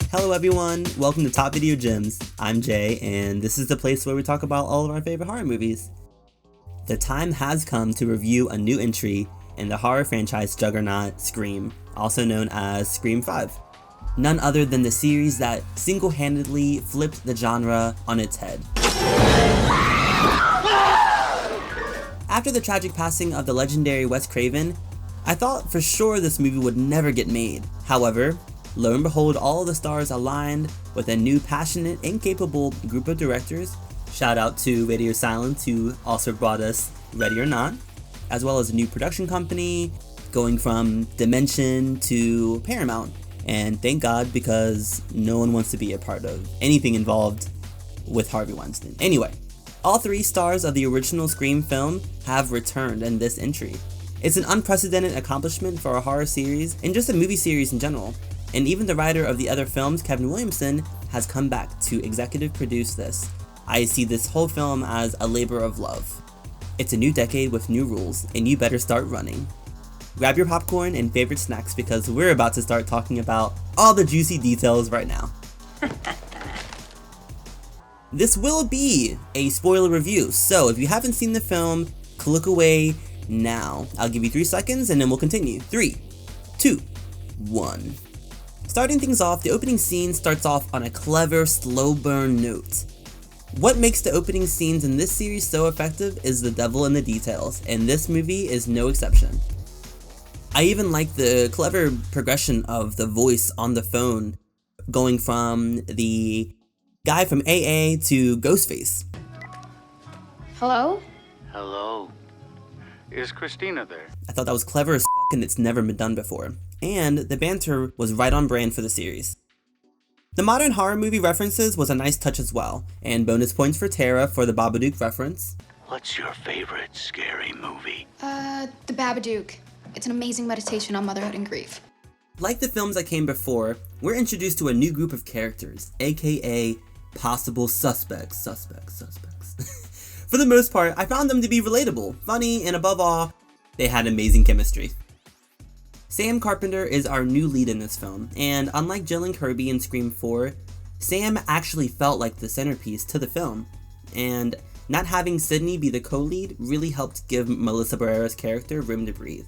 Hello everyone, welcome to Top Video Gems. I'm Jay, and this is the place where we talk about all of our favorite horror movies. The time has come to review a new entry in the horror franchise juggernaut Scream, also known as Scream 5. None other than the series that single-handedly flipped the genre on its head. After the tragic passing of the legendary Wes Craven, I thought for sure this movie would never get made. However, lo and behold, all the stars aligned with a new passionate and capable group of directors. Shout out to Radio Silence, who also brought us Ready or Not, as well as a new production company, going from Dimension to Paramount. And thank God, because no one wants to be a part of anything involved with Harvey Weinstein. Anyway, all three stars of the original Scream film have returned in this entry. It's an unprecedented accomplishment for a horror series, and just a movie series in general. And even the writer of the other films, Kevin Williamson, has come back to executive produce this. I see this whole film as a labor of love. It's a new decade with new rules, and you better start running. Grab your popcorn and favorite snacks because we're about to start talking about all the juicy details right now. This will be a spoiler review, so if you haven't seen the film, click away now. I'll give you 3 seconds and then we'll continue. 3, 2, 1. Starting things off, the opening scene starts off on a clever, slow burn note. What makes the opening scenes in this series so effective is the devil in the details, and this movie is no exception. I even like the clever progression of the voice on the phone, going from the guy from AA to Ghostface. Hello? Hello. Is Christina there? I thought that was clever as f***, and it's never been done before. And the banter was right on brand for the series. The modern horror movie references was a nice touch as well, and bonus points for Tara for the Babadook reference. What's your favorite scary movie? The Babadook. It's an amazing meditation on motherhood and grief. Like the films that came before, we're introduced to a new group of characters, aka possible suspects. For the most part, I found them to be relatable, funny, and above all, they had amazing chemistry. Sam Carpenter is our new lead in this film, and unlike Jill and Kirby in Scream 4, Sam actually felt like the centerpiece to the film, and not having Sydney be the co-lead really helped give Melissa Barrera's character room to breathe.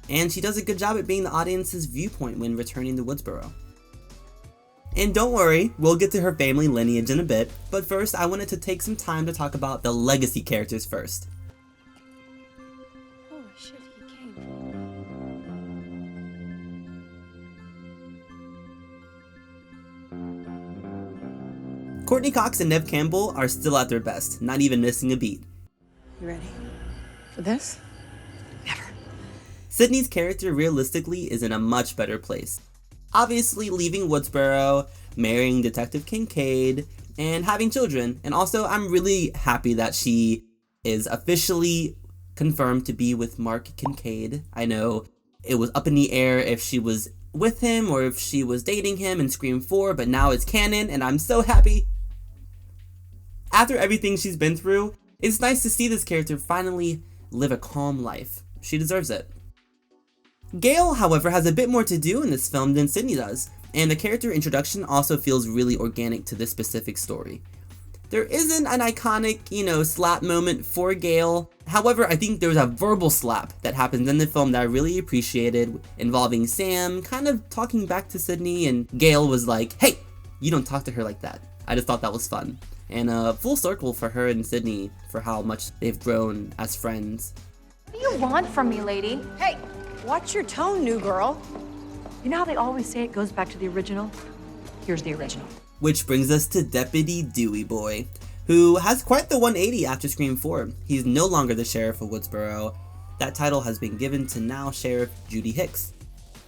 And she does a good job at being the audience's viewpoint when returning to Woodsboro. And don't worry, we'll get to her family lineage in a bit, but first I wanted to take some time to talk about the legacy characters first. Holy shit, he came. Courtney Cox and Neve Campbell are still at their best, not even missing a beat. You ready for this? Never. Sydney's character realistically is in a much better place. Obviously leaving Woodsboro, marrying Detective Kincaid, and having children. And also, I'm really happy that she is officially confirmed to be with Mark Kincaid. I know it was up in the air if she was with him or if she was dating him in Scream 4, but now it's canon, and I'm so happy. After everything she's been through, it's nice to see this character finally live a calm life. She deserves it. Gale, however, has a bit more to do in this film than Sydney does, and the character introduction also feels really organic to this specific story. There isn't an iconic, slap moment for Gale. However, I think there's a verbal slap that happens in the film that I really appreciated, involving Sam kind of talking back to Sydney, and Gale was like, "Hey, you don't talk to her like that." I just thought that was fun. And a full circle for her and Sydney for how much they've grown as friends. What do you want from me, lady? Hey, watch your tone, new girl. You know how they always say it goes back to the original? Here's the original. Which brings us to Deputy Dewey Boy, who has quite the 180 after Scream 4. He's no longer the sheriff of Woodsboro. That title has been given to now Sheriff Judy Hicks.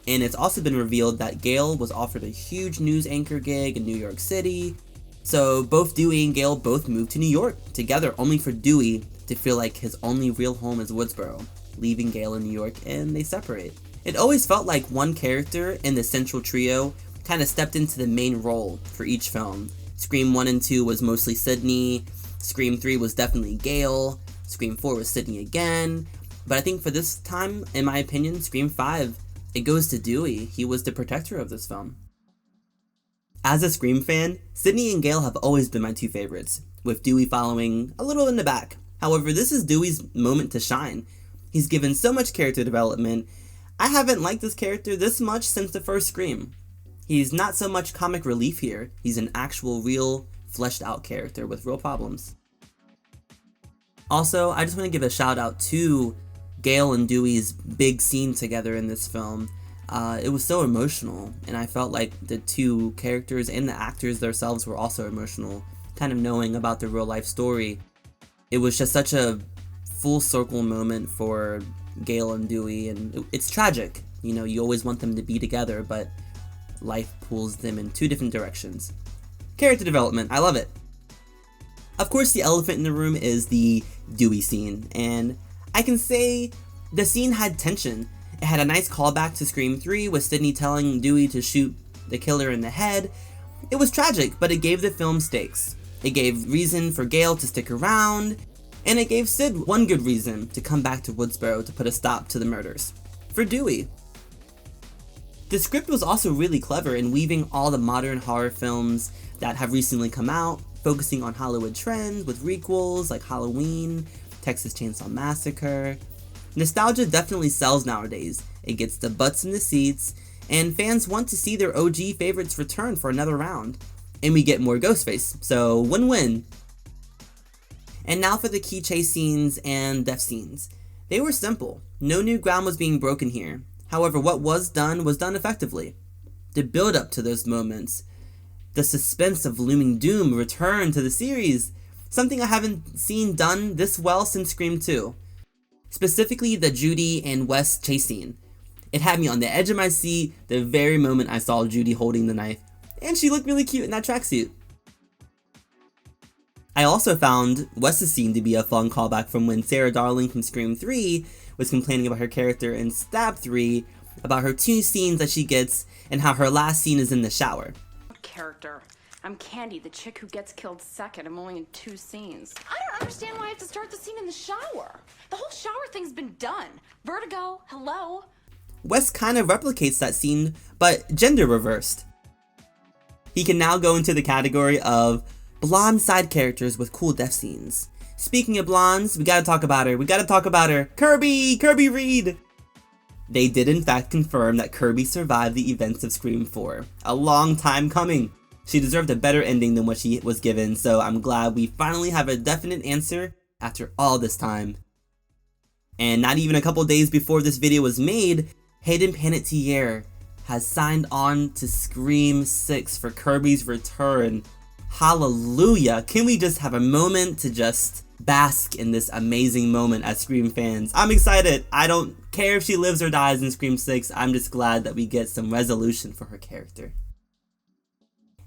And it's also been revealed that Gale was offered a huge news anchor gig in New York City. So both Dewey and Gale both moved to New York together, only for Dewey to feel like his only real home is Woodsboro, leaving Gale in New York, and they separate. It always felt like one character in the central trio kind of stepped into the main role for each film. Scream 1 and 2 was mostly Sydney, Scream 3 was definitely Gale, Scream 4 was Sydney again, but I think for this time, in my opinion, Scream 5, it goes to Dewey. He was the protector of this film. As a Scream fan, Sydney and Gale have always been my two favorites, with Dewey following a little in the back. However, this is Dewey's moment to shine. He's given so much character development. I haven't liked this character this much since the first Scream. He's not so much comic relief here, he's an actual, real, fleshed out character with real problems. Also, I just want to give a shout out to Gale and Dewey's big scene together in this film. It was so emotional, and I felt like the two characters and the actors themselves were also emotional, kind of knowing about their real life story. It was just such a full circle moment for Gale and Dewey, and it's tragic. You know, you always want them to be together, but life pulls them in two different directions. Character development, I love it. Of course, the elephant in the room is the Dewey scene, and I can say the scene had tension. It had a nice callback to Scream 3 with Sydney telling Dewey to shoot the killer in the head. It was tragic, but it gave the film stakes. It gave reason for Gale to stick around, and it gave Sid one good reason to come back to Woodsboro to put a stop to the murders. For Dewey. The script was also really clever in weaving all the modern horror films that have recently come out, focusing on Hollywood trends with requels like Halloween, Texas Chainsaw Massacre. Nostalgia definitely sells nowadays. It gets the butts in the seats, and fans want to see their OG favorites return for another round. And we get more Ghostface, so win-win. And now for the key chase scenes and death scenes. They were simple. No new ground was being broken here. However, what was done effectively. The build up to those moments, the suspense of looming doom returned to the series, something I haven't seen done this well since Scream 2. Specifically the Judy and Wes chase scene. It had me on the edge of my seat the very moment I saw Judy holding the knife, and she looked really cute in that tracksuit. I also found Wes's scene to be a fun callback from when Sarah Darling from Scream 3 was complaining about her character in Stab 3, about her 2 scenes that she gets, and how her last scene is in the shower. Character. I'm Candy, the chick who gets killed second. I'm only in 2 scenes. I don't understand why I have to start the scene in the shower. The whole shower thing's been done. Vertigo, hello? Wes kind of replicates that scene, but gender reversed. He can now go into the category of blonde side characters with cool death scenes. Speaking of blondes, we gotta talk about her. Kirby Reed! They did in fact confirm that Kirby survived the events of Scream 4. A long time coming. She deserved a better ending than what she was given, so I'm glad we finally have a definite answer after all this time. And not even a couple days before this video was made, Hayden Panettiere has signed on to Scream 6 for Kirby's return. Hallelujah! Can we just have a moment to just bask in this amazing moment as Scream fans? I'm excited! I don't care if she lives or dies in Scream 6, I'm just glad that we get some resolution for her character.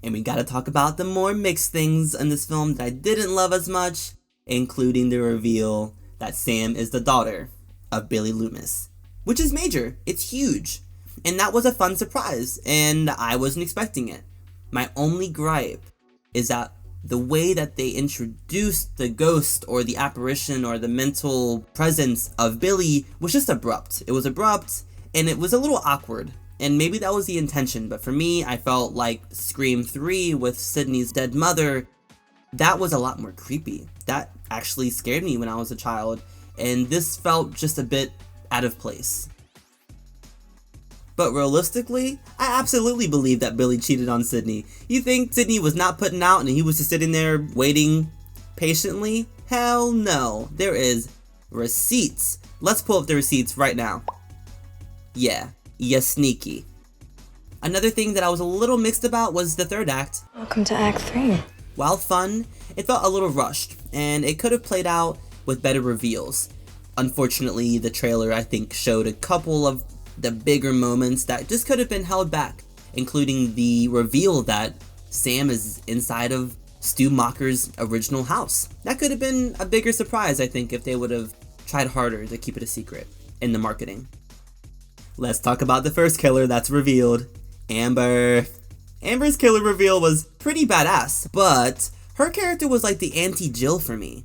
And we gotta talk about the more mixed things in this film that I didn't love as much, including the reveal that Sam is the daughter of Billy Loomis. Which is major, it's huge. And that was a fun surprise, and I wasn't expecting it. My only gripe is that the way that they introduced the ghost or the apparition or the mental presence of Billy was just abrupt. It was abrupt, and it was a little awkward. And maybe that was the intention, but for me, I felt like Scream 3 with Sydney's dead mother, that was a lot more creepy. That actually scared me when I was a child, and this felt just a bit out of place. But realistically, I absolutely believe that Billy cheated on Sydney. You think Sydney was not putting out and he was just sitting there waiting patiently? Hell no. There is receipts. Let's pull up the receipts right now. Yeah. Yeah, sneaky. Another thing that I was a little mixed about was the third act. Welcome to Act 3. While fun, it felt a little rushed, and it could have played out with better reveals. Unfortunately, the trailer, I think, showed a couple of the bigger moments that just could have been held back, including the reveal that Sam is inside of Stu Macher's original house. That could have been a bigger surprise, I think, if they would have tried harder to keep it a secret in the marketing. Let's talk about the first killer that's revealed. Amber. Amber's killer reveal was pretty badass, but her character was like the anti-Jill for me.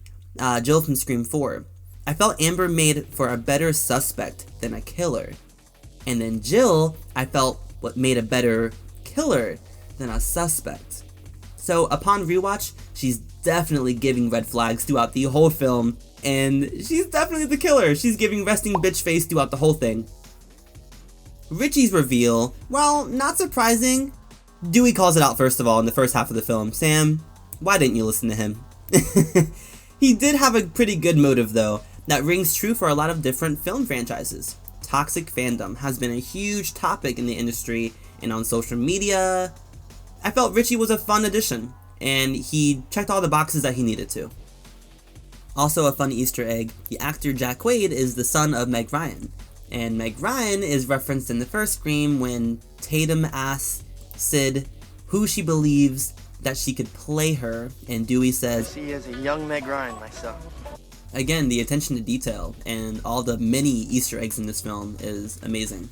Jill from Scream 4. I felt Amber made for a better suspect than a killer. And then Jill, I felt what made a better killer. than a suspect. So upon rewatch, she's definitely giving red flags throughout the whole film, and she's definitely the killer. She's giving resting bitch face throughout the whole thing. Richie's reveal, well, not surprising. Dewey calls it out first of all in the first half of the film. Sam, why didn't you listen to him? He did have a pretty good motive though, that rings true for a lot of different film franchises. Toxic fandom has been a huge topic in the industry and on social media. I felt Richie was a fun addition, and he checked all the boxes that he needed to. Also a fun Easter egg, the actor Jack Quaid is the son of Meg Ryan, and Meg Ryan is referenced in the first Scream when Tatum asks Sid who she believes that she could play her, and Dewey says, I see as a young Meg Ryan myself. Again, the attention to detail and all the many Easter eggs in this film is amazing.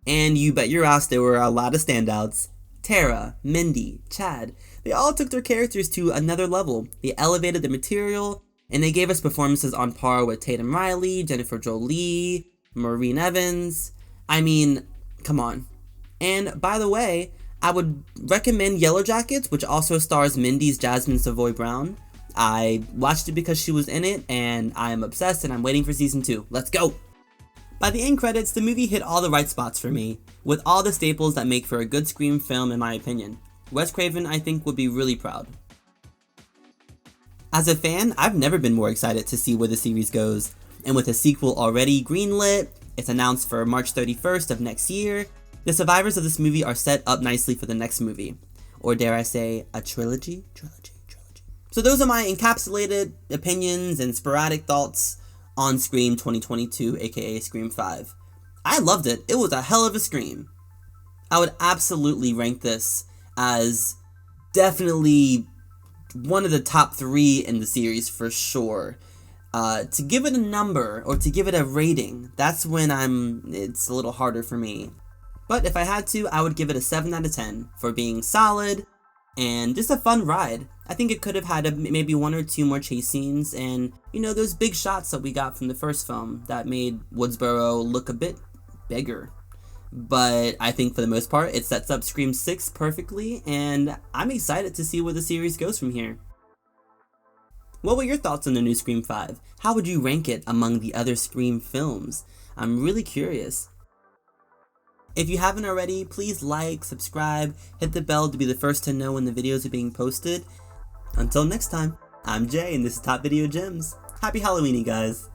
And you bet your ass there were a lot of standouts. Tara, Mindy, Chad, they all took their characters to another level. They elevated the material, and they gave us performances on par with Tatum Riley, Jennifer Jolie, Maureen Evans. I mean, come on. And by the way, I would recommend Yellow Jackets, which also stars Mindy's Jasmine Savoy Brown. I watched it because she was in it, and I am obsessed, and I'm waiting for season 2. Let's go! By the end credits, the movie hit all the right spots for me, with all the staples that make for a good Scream film in my opinion. Wes Craven, I think, would be really proud. As a fan, I've never been more excited to see where the series goes, and with a sequel already greenlit, it's announced for March 31st of next year, the survivors of this movie are set up nicely for the next movie. Or dare I say, a trilogy? So those are my encapsulated opinions and sporadic thoughts on Scream 2022, aka Scream 5. I loved it. It was a hell of a Scream. I would absolutely rank this as definitely one of the top 3 in the series for sure. To give it a number, or to give it a rating, that's when it's a little harder for me. But if I had to, I would give it a 7 out of 10 for being solid and just a fun ride. I think it could have had maybe 1 or 2 more chase scenes and, those big shots that we got from the first film that made Woodsboro look a bit bigger. But I think for the most part, it sets up Scream 6 perfectly, and I'm excited to see where the series goes from here. What were your thoughts on the new Scream 5? How would you rank it among the other Scream films? I'm really curious. If you haven't already, please like, subscribe, hit the bell to be the first to know when the videos are being posted. Until next time, I'm Jay and this is Top Video Gems. Happy Halloween, guys!